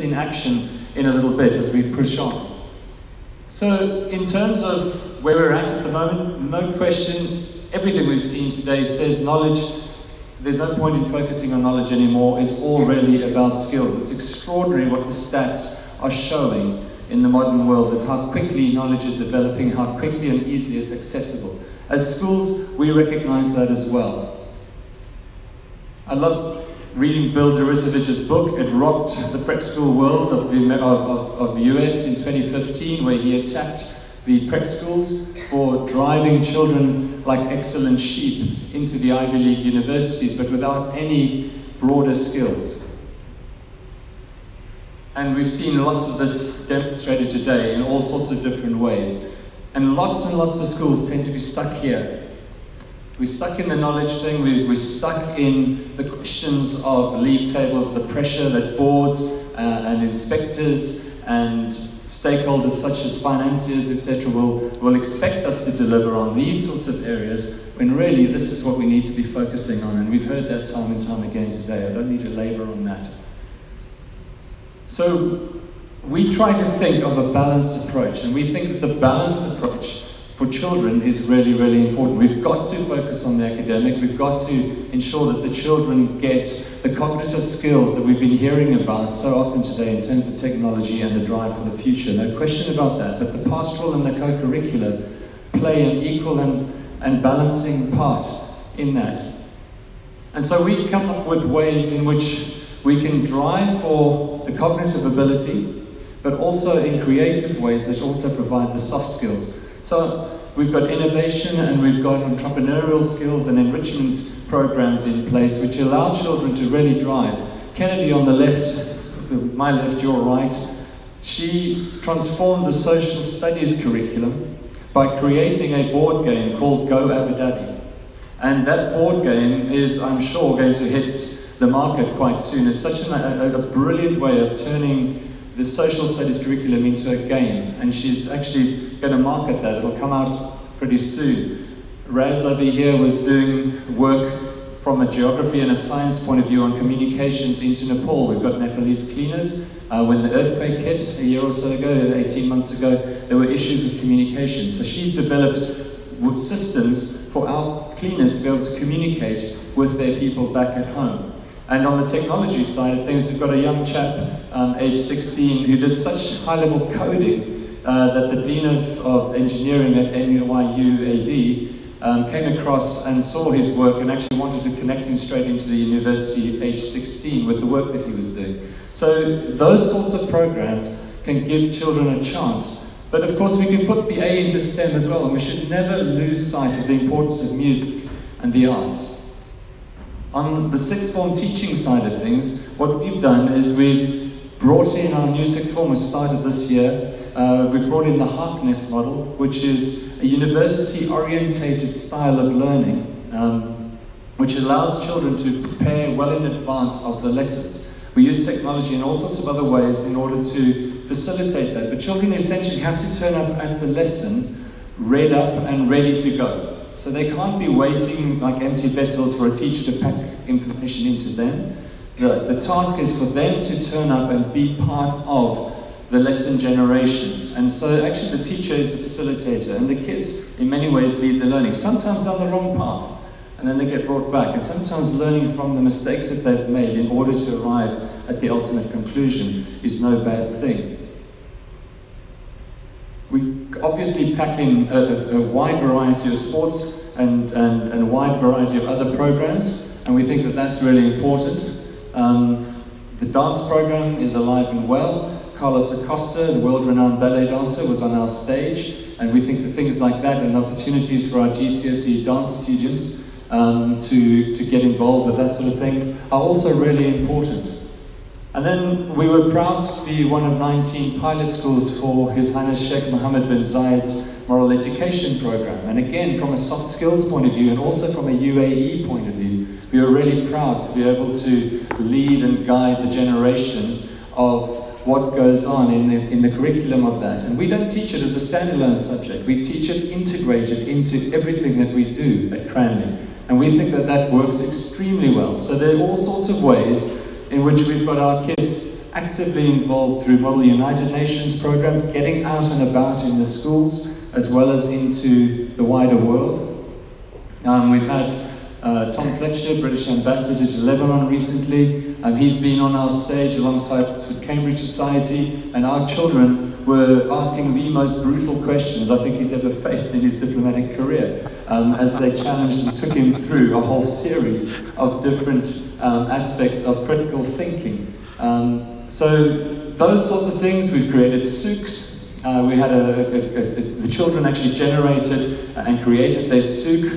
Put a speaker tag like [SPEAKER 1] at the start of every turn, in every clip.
[SPEAKER 1] this in action in a little bit as we push on. So in terms of where we're at the moment, no question, everything we've seen today says knowledge. There's no point in focusing on knowledge anymore. It's all really about skills. It's extraordinary what the stats are showing in the modern world of how quickly knowledge is developing, how quickly and easily it's accessible. As schools, we recognize that as well. I love reading Bill Derisovich's book. It rocked the prep school world of the US in 2015, where he attacked the prep schools for driving children like excellent sheep into the Ivy League universities, but without any broader skills. And we've seen lots of this demonstrated today in all sorts of different ways. And lots of schools tend to be stuck here. We're stuck in the knowledge thing, we're stuck in the questions of league tables, the pressure that boards and inspectors and stakeholders such as financiers, etc. will expect us to deliver on these sorts of areas, when really this is what we need to be focusing on, and we've heard that time and time again today. I don't need to labor on that. So we try to think of a balanced approach, and we think that the balanced approach for children is really, really important. We've got to focus on the academic. We've got to ensure that the children get the cognitive skills that we've been hearing about so often today in terms of technology and the drive for the future. No question about that. But the pastoral and the co-curricular play an equal and balancing part in that. And so we come up with ways in which we can drive for the cognitive ability, but also in creative ways that also provide the soft skills. So we've got innovation and we've got entrepreneurial skills and enrichment programs in place which allow children to really drive. Kennedy on the left, my left, your right, she transformed the social studies curriculum by creating a board game called Go Abu Dhabi. And that board game is, I'm sure, going to hit the market quite soon. It's such a brilliant way of turning the social studies curriculum into a game, and she's actually going to market that. It'll come out pretty soon. Raz over here was doing work from a geography and a science point of view on communications into Nepal. We've got Nepalese cleaners. When the earthquake hit a year or so ago, 18 months ago, there were issues with communication. So she developed systems for our cleaners to be able to communicate with their people back at home. And on the technology side of things, we've got a young chap, age 16, who did such high-level coding that the Dean of Engineering at NYU AD came across and saw his work and actually wanted to connect him straight into the university at age 16 with the work that he was doing. So those sorts of programs can give children a chance. But of course we can put the A into STEM as well, and we should never lose sight of the importance of music and the arts. On the sixth form teaching side of things, what we've done is we've brought in our new sixth form, which started this year. We've brought in the Harkness model, which is a university-orientated style of learning, which allows children to prepare well in advance of the lessons. We use technology in all sorts of other ways in order to facilitate that, but children essentially have to turn up at the lesson read up and ready to go. So they can't be waiting like empty vessels for a teacher to pack information into them. The task is for them to turn up and be part of the lesson generation. And so actually the teacher is the facilitator, and the kids in many ways lead the learning. Sometimes down the wrong path, and then they get brought back, and sometimes learning from the mistakes that they've made in order to arrive at the ultimate conclusion is no bad thing. We obviously pack in a wide variety of sports and a wide variety of other programs, and we think that that's really important. The dance program is alive and well. Carlos Acosta, the world-renowned ballet dancer, was on our stage, and we think that things like that and opportunities for our GCSE dance students to get involved with that sort of thing are also really important. And then we were proud to be one of 19 pilot schools for His Highness Sheikh Mohammed bin Zayed's moral education program. And again, from a soft skills point of view and also from a UAE point of view, we were really proud to be able to lead and guide the generation of what goes on in the curriculum of that. And we don't teach it as a standalone subject. We teach it integrated into everything that we do at Cranleigh. And we think that that works extremely well. So there are all sorts of ways in which we've got our kids actively involved through Model United Nations programs, getting out and about in the schools, as well as into the wider world. We've had Tom Fletcher, British Ambassador to Lebanon recently. He's been on our stage alongside Cambridge Society, and our children were asking the most brutal questions I think he's ever faced in his diplomatic career, as they challenged and took him through a whole series of different aspects of critical thinking. So those sorts of things, we've created souks. We had the children actually generated and created their souk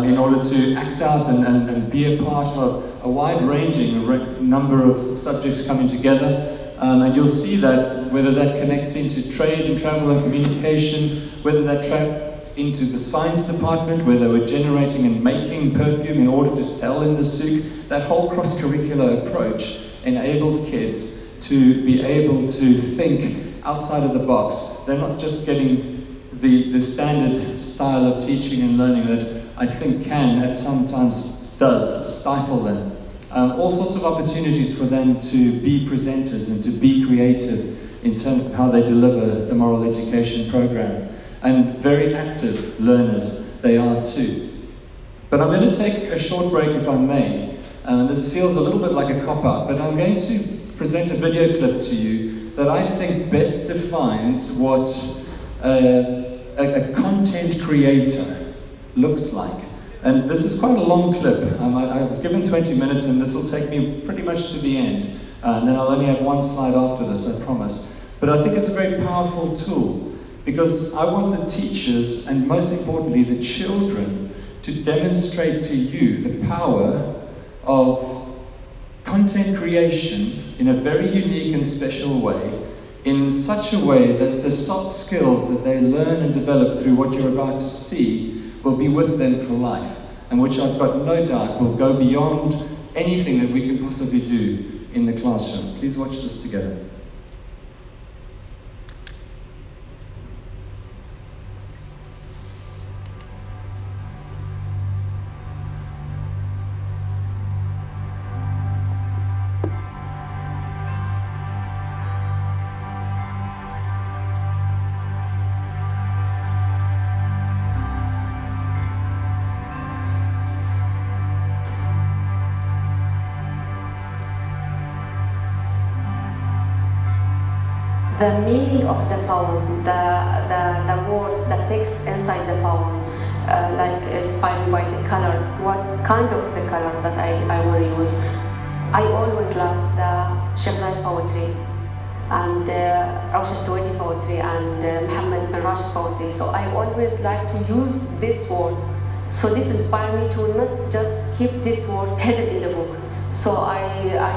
[SPEAKER 1] in order to act out and be a part of a wide-ranging number of subjects coming together. And you'll see that, whether that connects into trade and travel and communication, whether that tracks into the science department, where they were generating and making perfume in order to sell in the souk, that whole cross-curricular approach enables kids to be able to think outside of the box. They're not just getting the standard style of teaching and learning that I think can, at sometimes does, stifle them. All sorts of opportunities for them to be presenters and to be creative in terms of how they deliver the moral education program. And very active learners they are too. But I'm going to take a short break if I may. This feels a little bit like a cop-out, but I'm going to present a video clip to you that I think best defines what a content creator looks like. And this is quite a long clip. I was given 20 minutes and this will take me pretty much to the end. And then I'll only have one slide after this, I promise. But I think it's a very powerful tool because I want the teachers and most importantly the children to demonstrate to you the power of content creation in a very unique and special way, in such a way that the soft skills that they learn and develop through what you're about to see will be with them for life, and which I've got no doubt will go beyond anything that we can possibly do in the classroom. Please watch this together.
[SPEAKER 2] The meaning of the poem, the words, the text inside the poem, like inspired by the colors, what kind of the colors that I will use. I always love the Shazai poetry and Ausha Suwaidi poetry and Muhammad bin Rashid poetry. So I always like to use these words. So this inspired me to not just keep these words hidden in the book. So I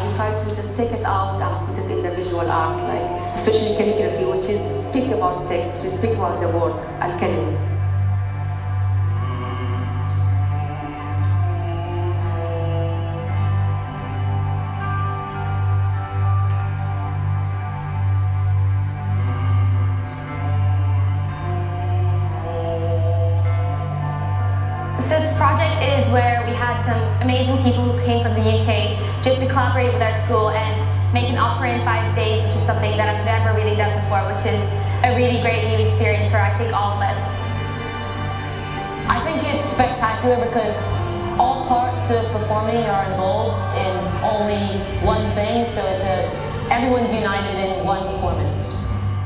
[SPEAKER 2] decided to just take it out and put it in the visual art, like especially calligraphy, which is speak about text, to speak about the word, al-kalim.
[SPEAKER 3] So this project is where we had some amazing people who came from the UK just to collaborate with our school and make an opera in 5 days, which is something that I've never really done before, which is a really great new experience for I think all of us.
[SPEAKER 4] I think it's spectacular because all parts of performing are involved in only one thing, so everyone's united in one performance.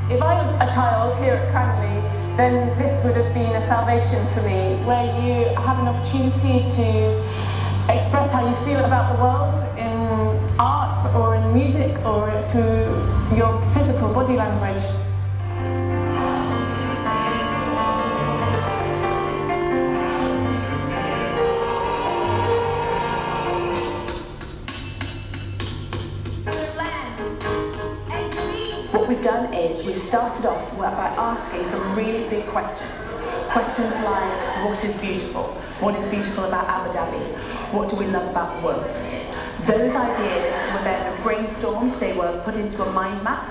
[SPEAKER 5] If I was a child here at Cranleigh, then this would have been a salvation for me, where you have an opportunity to express how you feel about the world in art or in music or through your physical body language.
[SPEAKER 6] What we've done is we've started off by asking some really big questions. Questions like, what is beautiful? What is beautiful about Abu Dhabi? What do we love about the world? Those ideas were then brainstormed, they were put into a mind map,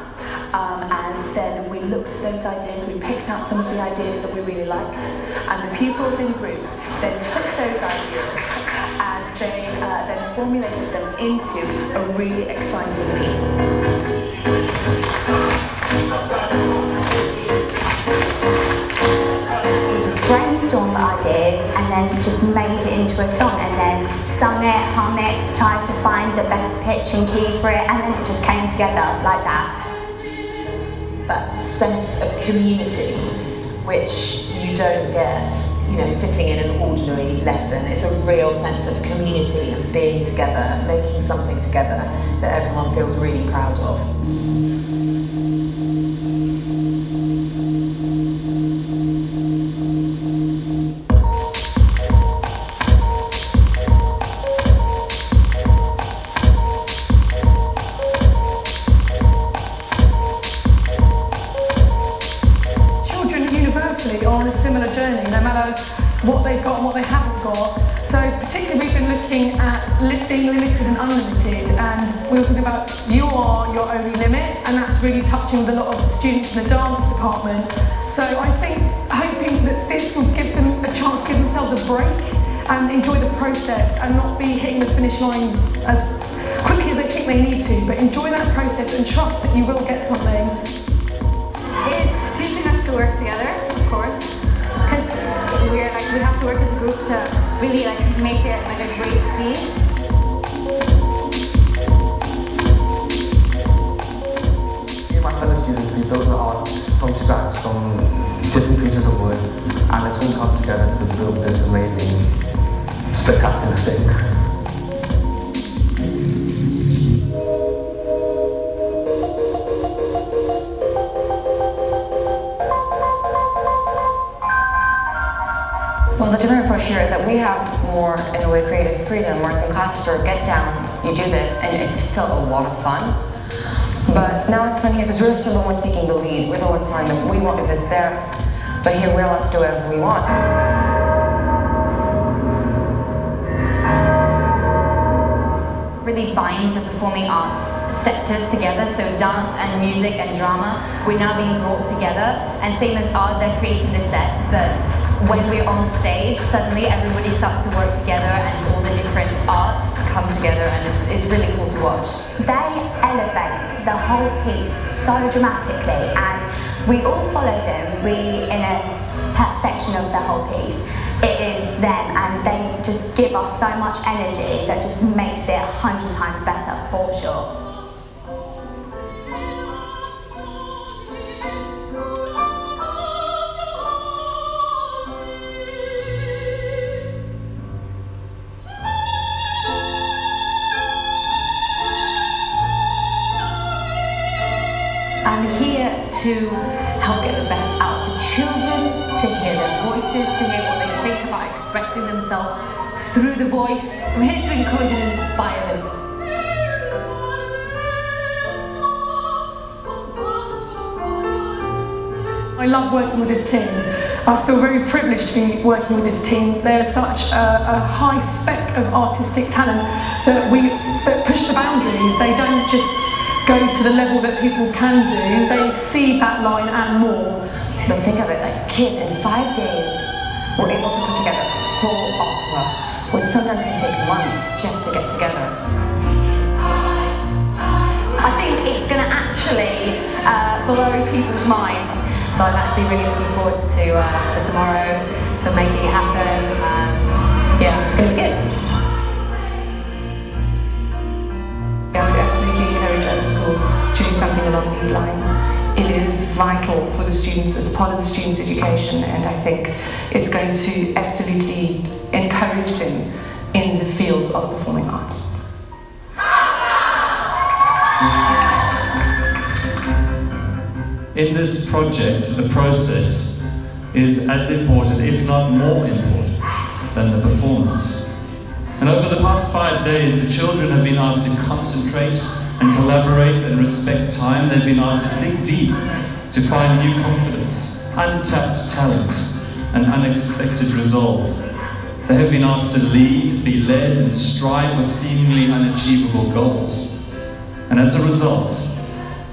[SPEAKER 6] and then we looked at those ideas, we picked out some of the ideas that we really liked, and the pupils in groups then took those ideas and they then formulated them into a really exciting piece.
[SPEAKER 7] We just brainstormed ideas and then just made it into a song, and then sung it, hummed it, tried to find the best pitch and key for it, and then it just came together like that.
[SPEAKER 6] That sense of community, which you don't get, sitting in an ordinary lesson. It's a real sense of community and being together, making something together that everyone feels really proud of.
[SPEAKER 5] On a similar journey, no matter what they've got and what they haven't got. So particularly we've been looking at being limited and unlimited, and we were talking about you are your only limit, and that's really touching with a lot of the students in the dance department. So I think, hoping that this will give them a chance to give themselves a break and enjoy the process and not be hitting the finish line as quickly as they think they need to, but enjoy that process and trust that you will get something.
[SPEAKER 3] It's teaching us to work together, of course, because we have to work as a group to really make it a great piece.
[SPEAKER 8] Me and my fellow students, we built the art from scratch, from different pieces of wood, and it's all come together to build this amazing, spectacular thing.
[SPEAKER 9] Well, the different approach here is that we have more, in a way, creative freedom, where some classes sort of get down, you do this, and it's still a lot of fun. But now it's fun here because we're still the ones taking the lead. We're the ones telling them, we want this there, but here we're allowed to do whatever we want.
[SPEAKER 3] Really binds the performing arts sectors together, so dance and music and drama, we're now being brought together, and same as art, they're creating the sets, but when we're on stage, suddenly everybody starts to work together and all the different arts come together, and it's really cool to watch.
[SPEAKER 7] They elevate the whole piece so dramatically, and we all follow them. We, in a section of the whole piece, it is them, and they just give us so much energy that just makes it 100 times better, for sure.
[SPEAKER 6] I'm here to help get the best out of the children, to hear their voices, to hear what they think about expressing themselves through the voice. I'm here to encourage and inspire them.
[SPEAKER 5] I love working with this team. I feel very privileged to be working with this team. They're such a high spec of artistic talent that push the boundaries. They don't just go to the level that people can do, they exceed that line and more.
[SPEAKER 9] But think of it, like kids in 5 days were able to put together a whole opera, which sometimes can take months just to get together.
[SPEAKER 2] I think it's going to actually blow people's minds. So I'm actually really looking forward to tomorrow, to making it happen. Yeah, it's going to be good.
[SPEAKER 6] To do something along these lines. It is vital for the students, it's part of the students' education, and I think it's going to absolutely encourage them in the fields of performing arts.
[SPEAKER 1] In this project, the process is as important, if not more important, than the performance. And over the past 5 days, the children have been asked to concentrate and collaborate and respect time. They've been asked to dig deep to find new confidence, untapped talent, and unexpected resolve. They have been asked to lead, be led, and strive for seemingly unachievable goals. And as a result,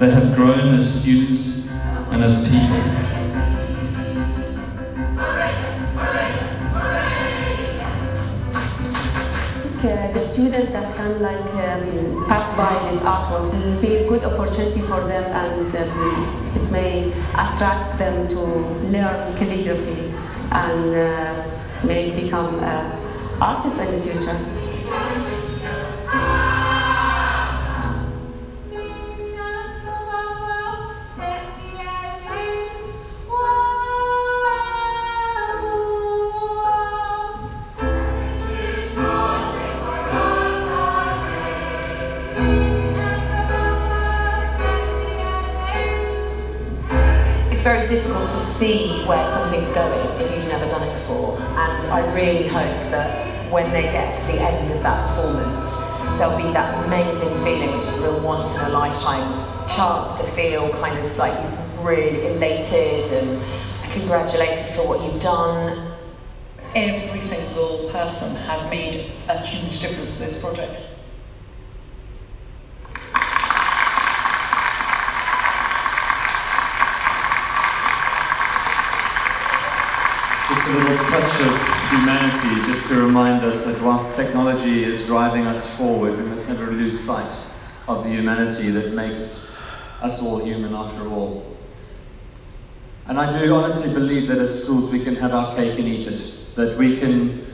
[SPEAKER 1] they have grown as students and as people.
[SPEAKER 6] Just
[SPEAKER 2] students that can pass by these artworks, it will be a good opportunity for them, and it may attract them to learn calligraphy and may become artists in the future.
[SPEAKER 6] It's very difficult to see where something's going if you've never done it before, and I really hope that when they get to the end of that performance, there'll be that amazing feeling, which is a once in a lifetime chance to feel kind of like you've really elated and congratulated for what you've done.
[SPEAKER 10] Every single person has made a huge difference to this project.
[SPEAKER 1] Just a little touch of humanity, just to remind us that whilst technology is driving us forward, we must never lose sight of the humanity that makes us all human after all. And I do honestly believe that as schools we can have our cake and eat it, that we can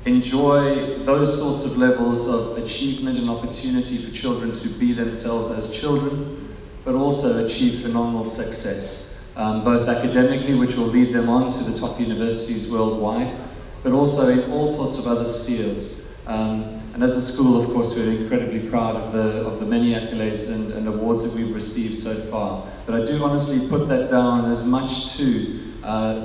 [SPEAKER 1] enjoy those sorts of levels of achievement and opportunity for children to be themselves as children, but also achieve phenomenal success. Both academically, which will lead them on to the top universities worldwide, but also in all sorts of other spheres. And as a school, of course, we're incredibly proud of the many accolades and awards that we've received so far. But I do honestly put that down as much to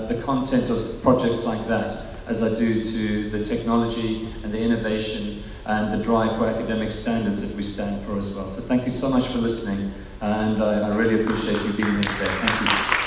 [SPEAKER 1] the content of projects like that as I do to the technology and the innovation and the drive for academic standards that we stand for as well. So thank you so much for listening, and I really appreciate you being here today. Thank you.